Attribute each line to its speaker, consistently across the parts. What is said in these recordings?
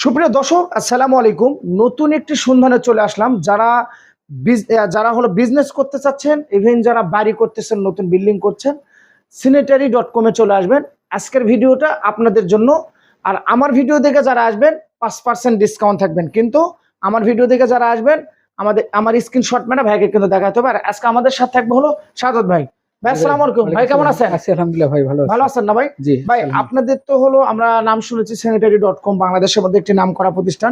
Speaker 1: সুপ্রিয় দর্শক, আসসালামু আলাইকুম। নতুন একটি সন্ধানে চলে আসলাম। যারা হলো বিজনেস করতে চাচ্ছেন, ইভেন যারা বাড়ি করতেছেন, নতুন বিল্ডিং করছেন, sanitary.com এ চলে আসবেন। আজকের ভিডিওটা আপনাদের জন্য। আর আমার ভিডিও দেখে যারা আসবেন 5% ডিসকাউন্ট থাকবেন। কিন্তু আমার ভিডিও দেখে যারা আসবেন আমার স্ক্রিনশট মেরে ভাইকে কিন্তু দেখাতে হবে। আর আজকে আমাদের সাথে থাকবে হলো সাদত ভাই। ভাই আসসালামু আলাইকুম। ভাই কেমন আছেন?
Speaker 2: আছি আলহামদুলিল্লাহ ভাই,
Speaker 1: ভালো আছেন না ভাই?
Speaker 2: জি
Speaker 1: ভাই, আপনাদের তো হলো আমরা নাম শুনেছি sanitary.com বাংলাদেশের মধ্যে একটি নামকরা প্রতিষ্ঠান।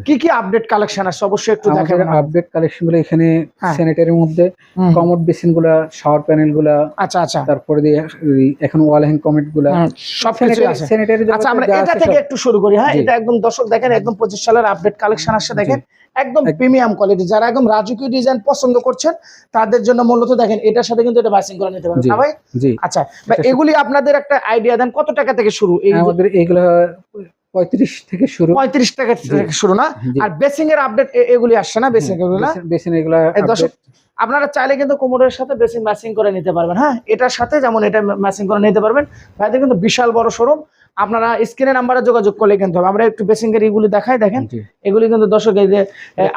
Speaker 1: কি কি আপডেট কালেকশন আছে অবশ্যই একটু দেখাবেন।
Speaker 2: আপডেট কালেকশন গুলো এখানে
Speaker 1: হ্যাঁ।
Speaker 2: স্যানিটারির মধ্যে কমোড বেসিন গুলা, শাওয়ার প্যানেল গুলা,
Speaker 1: আচ্ছা আচ্ছা,
Speaker 2: তারপরে দিয়ে এখন ওয়াল হ্যাং কমেট গুলা
Speaker 1: সবকিছু আছে।
Speaker 2: স্যানিটারি।
Speaker 1: আচ্ছা, আমরা এটা থেকে একটু শুরু করি। হ্যাঁ, এটা একদম দর্শক দেখেন, একদম 25 সালের আপডেট কালেকশন আসছে। দেখেন একদম প্রিমিয়াম কোয়ালিটি। যারা একদম রাজকীয় ডিজাইন পছন্দ করছেন তাদের জন্য মূলত দেখেন এটার সাথে কিন্তু এটা ম্যাচিং করে নিতে পারবেন না ভাই?
Speaker 2: জি।
Speaker 1: আচ্ছা ভাই, এগুলি আপনাদের একটা আইডিয়া দেন কত টাকা থেকে শুরু?
Speaker 2: আমাদের এইগুলা 35 থেকে শুরু।
Speaker 1: 35 টাকা থেকে শুরু না? আর বেসিং এর আপডেট এগুলি আসছে না? বেসিং এগুলা
Speaker 2: বেসিন এগুলা
Speaker 1: দর্শক আপনারা চাইলে কিন্তু কোমরের সাথে বেসিং ম্যাচিং করে নিতে পারবেন। হ্যাঁ, এটার সাথে যেমন এটা ম্যাচিং করে নিতে পারবেন। ভাইদের কিন্তু বিশাল বড় শোরুম। আপনারা স্ক্রিনে নাম্বারে যোগাযোগ করলে কিন্তু হবে। আমরা একটু বেসিং এর এগুলি দেখাই। দেখেন এগুলি কিন্তু দর্শক, এই যে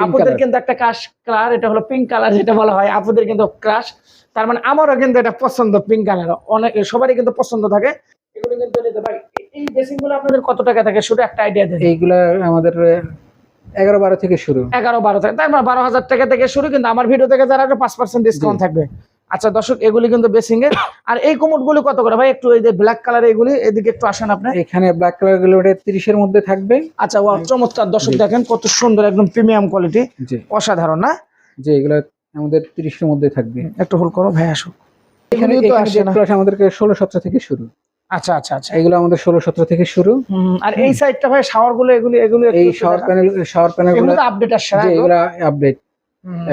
Speaker 1: আপুদের কিন্তু একটা ক্রাশ কালার, এটা হলো পিঙ্ক কালার যেটা বলা হয়, আপুদের কিন্তু ক্রাশ। তার মানে আমারও কিন্তু এটা পছন্দ, পিঙ্ক কালার। অনেক সবারই কিন্তু পছন্দ থাকে। এগুলি কিন্তু নিতে পারি। এই বেসিং গুলো আপনাদের কত টাকা থেকে শুরু, একটা আইডিয়া দেন।
Speaker 2: এইগুলা আমাদের 11-12 থেকে শুরু।
Speaker 1: 11-12 থেকে, তার মানে 12,000 টাকা থেকে শুরু। কিন্তু আমার ভিডিও থেকে যারা 5% ডিসকাউন্ট থাকবে। আচ্ছা দর্শক, এগুলি কিন্তু বেসিং এর। আর এই কোমোড গুলি কত করে ভাই? একটু এই যে ব্ল্যাক কালার এগুলি, এদিকে একটু আসেন আপনি।
Speaker 2: এখানে ব্ল্যাক কালার গুলো 30 এর মধ্যে থাকবে।
Speaker 1: আচ্ছা, ওয়াও, চমৎকার দর্শক, দেখেন কত সুন্দর, একদম প্রিমিয়াম কোয়ালিটি, অসাধারণ না?
Speaker 2: যে এগুলো আমাদের 30 এর মধ্যে থাকবে।
Speaker 1: একটু হোল্ড করো ভাই, আসো।
Speaker 2: এখানে আমাদেরকে 16-17 থেকে শুরু।
Speaker 1: আচ্ছা আচ্ছা আচ্ছা,
Speaker 2: এগুলো আমাদের 16-17 থেকে শুরু।
Speaker 1: আর এই সাইডটা ভাই শাওয়ার গুলো, এগুলি
Speaker 2: এই শাওয়ার প্যানেল গুলো
Speaker 1: আপডেট আসছে।
Speaker 2: এগুলো আপডেট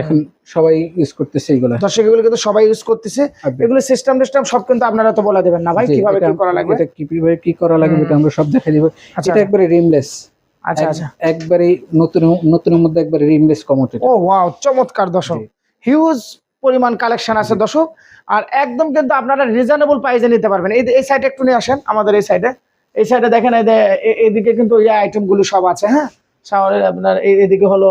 Speaker 2: এখন সবাই ইউজ করতেছে। এগুলো
Speaker 1: দর্শক এগুলো কিন্তু সবাই ইউজ করতেছে। এগুলো সিস্টেম সব কিন্তু আপনারা তো বলে দেবেন না ভাই, কিভাবে কি করা লাগবে?
Speaker 2: এটা কিভাবে কি করা লাগবে এটা আমরা সব দেখাই দিব। এটা একবারে রিমলেস।
Speaker 1: আচ্ছা আচ্ছা,
Speaker 2: একবারে নতুনের মধ্যে একবারে রিমলেস কমোড।
Speaker 1: ও ওয়াও, চমৎকার দর্শক, হিউজ পরিমাণ কালেকশন আছে দর্শক। আর একদম কিন্তু আপনারা রিজনেবল প্রাইসে নিতে পারবেন। এই সাইডে একটু নিয়ে আসেন, আমাদের এই সাইডে দেখেন, এদিকে কিন্তু এই আইটেম গুলো সব আছে। হ্যাঁ, শাওয়ারের আপনার এদিকে হলো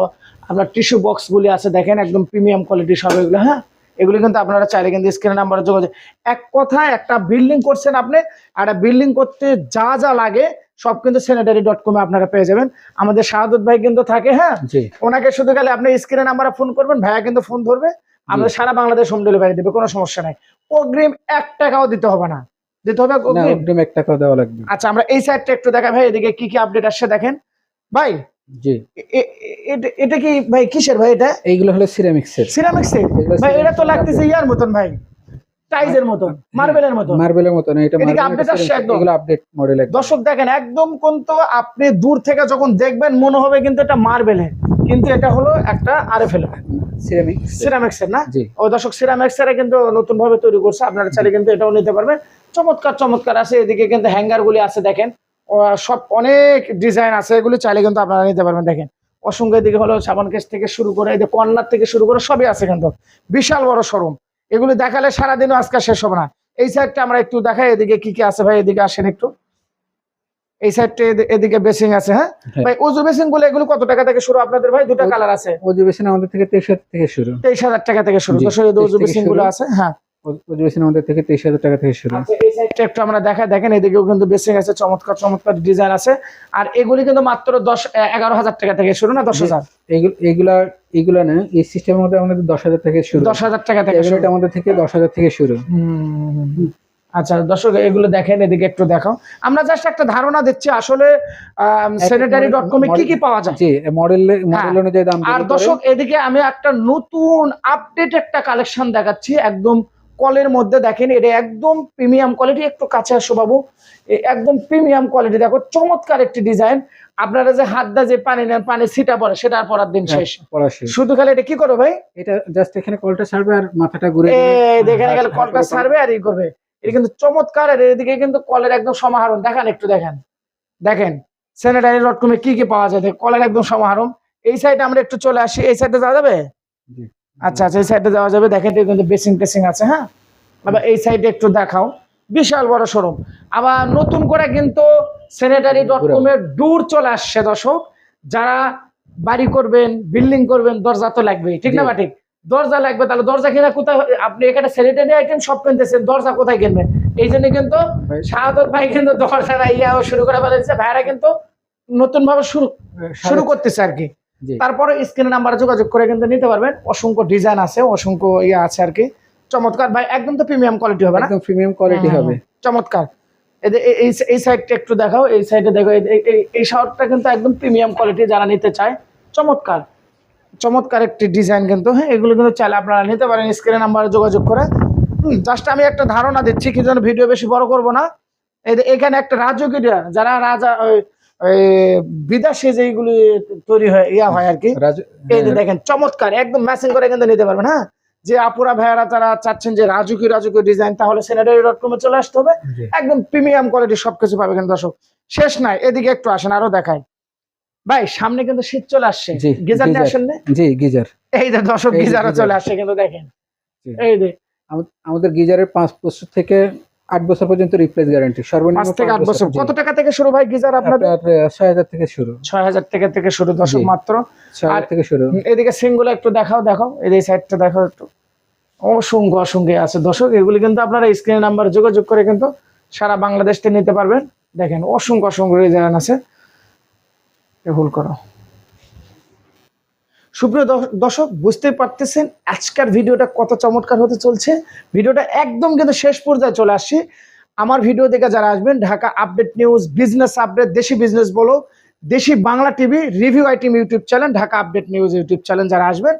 Speaker 1: আপনার টিস্যু বক্স গুলি আছে। দেখেন একদম প্রিমিয়াম কোয়ালিটি সব এগুলো। হ্যাঁ, এগুলি কিন্তু আপনারা চাইলে কিন্তু স্ক্রিনে নাম্বারে যোগাযোগ। এক কথায় একটা বিল্ডিং করছেন আপনি, আর বিল্ডিং করতে যা যা লাগে সব কিন্তু sanitary.com এ আপনারা পেয়ে যাবেন। আমাদের শাহাদত ভাই কিন্তু থাকে। হ্যাঁ, ওনাকে শুধু খালি আপনি স্ক্রিনে নাম্বারে ফোন করবেন, ভাইয়া কিন্তু ফোন ধরবে। আমাদের সারা বাংলাদেশ হোম ডেলিভারি দেবে, কোনো সমস্যা নাই। অগ্রিম 1 টাকাও দিতে হবে না, দিতে হবে
Speaker 2: অগ্রিম 1 টাকাও দেওয়া লাগবে।
Speaker 1: আচ্ছা, আমরা এই সাইডটা একটু দেখাই ভাই, এদিকে কি কি আপডেট আসছে দেখেন ভাই।
Speaker 2: জি,
Speaker 1: এটা কি ভাই, কিসের ভাই এটা?
Speaker 2: এইগুলো হলো সিরামিক্সের।
Speaker 1: সিরামিক্সের ভাই, এটা তো লাগতেছে ইয়ার মতন ভাই, টাইজের মতন, মার্বেলের মতন।
Speaker 2: এটা
Speaker 1: এদিকে আপডেট আসছে একদম।
Speaker 2: এগুলো আপডেট মডেল।
Speaker 1: দর্শক দেখেন, একদম কিন্তু আপনি দূর থেকে যখন দেখবেন মনে হবে কিন্তু এটা মার্বেলের, কিন্তু এটা হলো একটা আরএফএল সিরামিক্সের না? ও দর্শক, সিরামিক্সের কিন্তু নতুন ভাবে তৈরি করছে। আপনারা চাইলে কিন্তু এটাও নিতে পারবেন। চমৎকার আছে। এদিকে কিন্তু হ্যাঙ্গার গুলি আছে, দেখেন সব অনেক ডিজাইন আছে। এগুলি চাইলে কিন্তু আপনারা নিতে পারবেন। দেখেন অসংখ্য, এদিকে হলো সাবান কেস থেকে শুরু করে, এই যে কর্নার থেকে শুরু করে সবই আছে কিন্তু। বিশাল বড় শোরুম। এগুলি দেখালে সারাদিনও আজকে শেষ হবে না। এই সাইডটা আমরা একটু দেখাই, এদিকে কি কি আছে ভাই, এদিকে আসেন একটু। এই সাইডটা এদিকে বেসিং আছে। হ্যাঁ ভাই, ওজু বেসিং গুলো এগুলো কত টাকা থেকে শুরু আপনাদের ভাই? দুটো কালার আছে।
Speaker 2: ওজু বেসিন আমাদের থেকে 23,000 থেকে শুরু।
Speaker 1: 23,000 টাকা থেকে শুরু। তো সেই ওজু বেসিং গুলো আছে। হ্যাঁ,
Speaker 2: ওজু বেসিন আমাদের থেকে 23,000 টাকা থেকে শুরু।
Speaker 1: আচ্ছা, এই সাইডটা একটু আমরা দেখাই। দেখেন এদিকেও কিন্তু বেসিং আছে, চমৎকার ডিজাইন আছে। আর এগুলি কিন্তু মাত্র 11,000 টাকা থেকে শুরু না 10,000?
Speaker 2: এইগুলা না, এই সিস্টেমের মধ্যে আমাদের 10,000 থেকে শুরু।
Speaker 1: 10,000 টাকা থেকে শুরু।
Speaker 2: এটা আমাদের থেকে 10,000 থেকে শুরু।
Speaker 1: আচ্ছা দর্শক, এগুলো দেখেন, এদিকে একটু দেখাও। আমরা জাস্ট একটা ধারণা দিচ্ছি আসলে sanitary.com এ কি কি পাওয়া যায়।
Speaker 2: জি, মডেল অনুযায়ী দাম।
Speaker 1: আর দর্শক এদিকে আমি একটা নতুন আপডেট একটা কালেকশন দেখাচ্ছি, একদম কলের মধ্যে। দেখেন এটা একদম প্রিমিয়াম কোয়ালিটি। একটু কাছে আসো বাবু, একদম প্রিমিয়াম কোয়ালিটি। দেখো চমৎকার একটি ডিজাইন। আপনারা যে হাত দা যে পানি নেন, পানি ছিটা পড়ে, সেটা আর পরার দিন শেষ। শুধু খালি এটা কি করবে ভাই? এটা
Speaker 2: জাস্ট এখানে কলটা ছাড়বে আর মাথাটা ঘুরে
Speaker 1: দেখেন গেলে কলটা ছাড়বে আর ই করবে। এটা কিন্তু চমৎকার। আর এদিকে কিন্তু কলের একদম সমাহারণ। একটু দেখেন sanitary.com এ কি কি পাওয়া যায়, কলের একদম সমাহারণ। এই সাইডে আমরা একটু চলে আসি, এই সাইডে যাওয়া যাবে? আচ্ছা, এই সাইডে যাওয়া যাবে। দেখেন এটা কিন্তু বেসিং টেসিং আছে। হ্যাঁ, আবার এই সাইডে একটু দেখাও, বিশাল বড় শোরুম। আবার নতুন করে কিন্তু sanitary.com এর ডোর চলে আসছে দর্শক। যারা বাড়ি করবেন, বিল্ডিং করবেন, দরজা তো লাগবে, ঠিক না
Speaker 2: জি।
Speaker 1: বা ঠিক? দরজা লাগবে, তাহলে দরজা কিনা কোথায়? আপনি এখানে স্যানিটারি আইটেম সব কিনতেছেন, দরজা কোথায় কিনবেন? এই জন্য কিন্তু
Speaker 2: ভাই,
Speaker 1: শাহাদত ভাই কিন্তু দরজা ইয়াও শুরু করে ফেলেছে, ভাইরা কিন্তু নতুন ভাবে শুরু করতেছে আর কি।
Speaker 2: জি।
Speaker 1: তারপরে স্ক্রিনে নাম্বারে যোগাযোগ করে কিন্তু নিতে পারবেন। অসংখ্য ডিজাইন আছে, অসংখ্য ইয়ে আছে আর কি। চমৎকার ভাই, একদম তো প্রিমিয়াম কোয়ালিটি হবে না?
Speaker 2: একদম প্রিমিয়াম কোয়ালিটি হবে।
Speaker 1: চমৎকার। এই সাইডটা একটু দেখাও, এই সাইডে দেখো, এই শাওয়ারটা কিন্তু একদম প্রিমিয়াম কোয়ালিটি, যারা নিতে চায় চমৎকার চমৎকার একটি ডিজাইন কিন্তু। হ্যাঁ, এগুলো কিন্তু চাইলে আপনারা নিতে পারেন স্ক্রিনে নাম্বারে যোগাযোগ করে। জাস্ট আমি একটা ধারণা দিচ্ছি, কি যেন ভিডিও বেশি বড় করব না। এখানে একটা রাজকীয়, যারা রাজা ওই বিদেশে যেগুলি তৈরি হয় ইয়া হয় আর কি, এই যে দেখেন চমৎকার একদম ম্যাচিং করে কিন্তু নিতে পারবেন। হ্যাঁ, যে আপুরা ভাইয়ারা যারা চাচ্ছেন যে রাজকীয় ডিজাইন, তাহলে sanitary.com-এ চলে আসতে হবে।
Speaker 2: জি।
Speaker 1: একদম প্রিমিয়াম কোয়ালিটি সবকিছু পাবে কিন্তু দর্শক। শেষ নাই, এদিকে একটু আসেন, আরো দেখাই ভাই। সামনে কিন্তু শীত চলে আসছে,
Speaker 2: জি,
Speaker 1: গিজার নিয়ে
Speaker 2: গিজার।
Speaker 1: আসেন না?
Speaker 2: জি, গিজার।
Speaker 1: এই যে দর্শক,
Speaker 2: এই যে
Speaker 1: গিজারও
Speaker 2: গিজার।
Speaker 1: চলে আসছে কিন্তু দেখেন।
Speaker 2: জি।
Speaker 1: এই যে
Speaker 2: আমাদের গিজারের 5 বছর থেকে 8 বছর পর্যন্ত রিপ্লেস গ্যারান্টি, সর্বনিম্ন
Speaker 1: 5 থেকে 8 বছর।
Speaker 2: জি।
Speaker 1: কত টাকা থেকে শুরু ভাই গিজার আপনাদের?
Speaker 2: আপনার 6000 থেকে শুরু।
Speaker 1: 6000 টাকা থেকে শুরু দর্শক,
Speaker 2: জি।
Speaker 1: মাত্র।
Speaker 2: 6000 থেকে শুরু।
Speaker 1: এদিকে সিংগুলো একটু দেখাও, এই সাইডটা দেখাও একটু। অসংখ্য আছে দর্শক, এগুলি কিন্তু আপনারা স্ক্রিন নাম্বার যোগাযোগ করে কিন্তু সারা বাংলাদেশ থেকে নিতে পারবেন। দেখেন অসংখ্য ডিজাইন আছে। হোল্ড করো। সুপ্রিয় দর্শক, বুঝতে পারতেছেন আজকের ভিডিওটা কত চমৎকার হতে চলছে। ভিডিওটা একদম কিন্তু শেষ পর্যায়ে চলে আসছি। আমার ভিডিও দেখে যারা আসবেন, Dhaka update news, business update, দেশি বিজনেস বলো, দেশি Bangla TV, review item YouTube channel, Dhaka update news YouTube channel যারা আসবেন,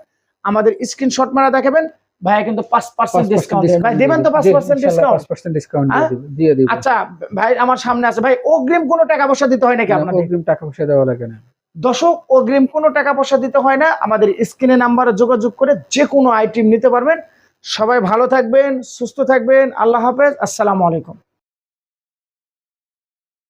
Speaker 1: আমাদের স্ক্রিনশট মারা দেখাবেন। ভাই কিন্তু 5% ডিসকাউন্ট দেবেন। ভাই দেবেন তো 5% ডিসকাউন্ট?
Speaker 2: 5% ডিসকাউন্ট দিয়ে দিব।
Speaker 1: আচ্ছা ভাই, আমার সামনে আছে ভাই, অগ্রিম কোনো টাকা পয়সা দিতে হয় নাকি আপনাদের?
Speaker 2: অগ্রিম টাকা পয়সা দেওয়া লাগে না
Speaker 1: দর্শক, অগ্রিম কোনো টাকা পয়সা দিতে হয় না। আমাদের স্ক্রিনে নাম্বারে যোগাযোগ করে যে কোনো আইটেম নিতে পারবেন। সবাই ভালো থাকবেন, সুস্থ থাকবেন। আল্লাহ হাফেজ, আসসালামু আলাইকুম।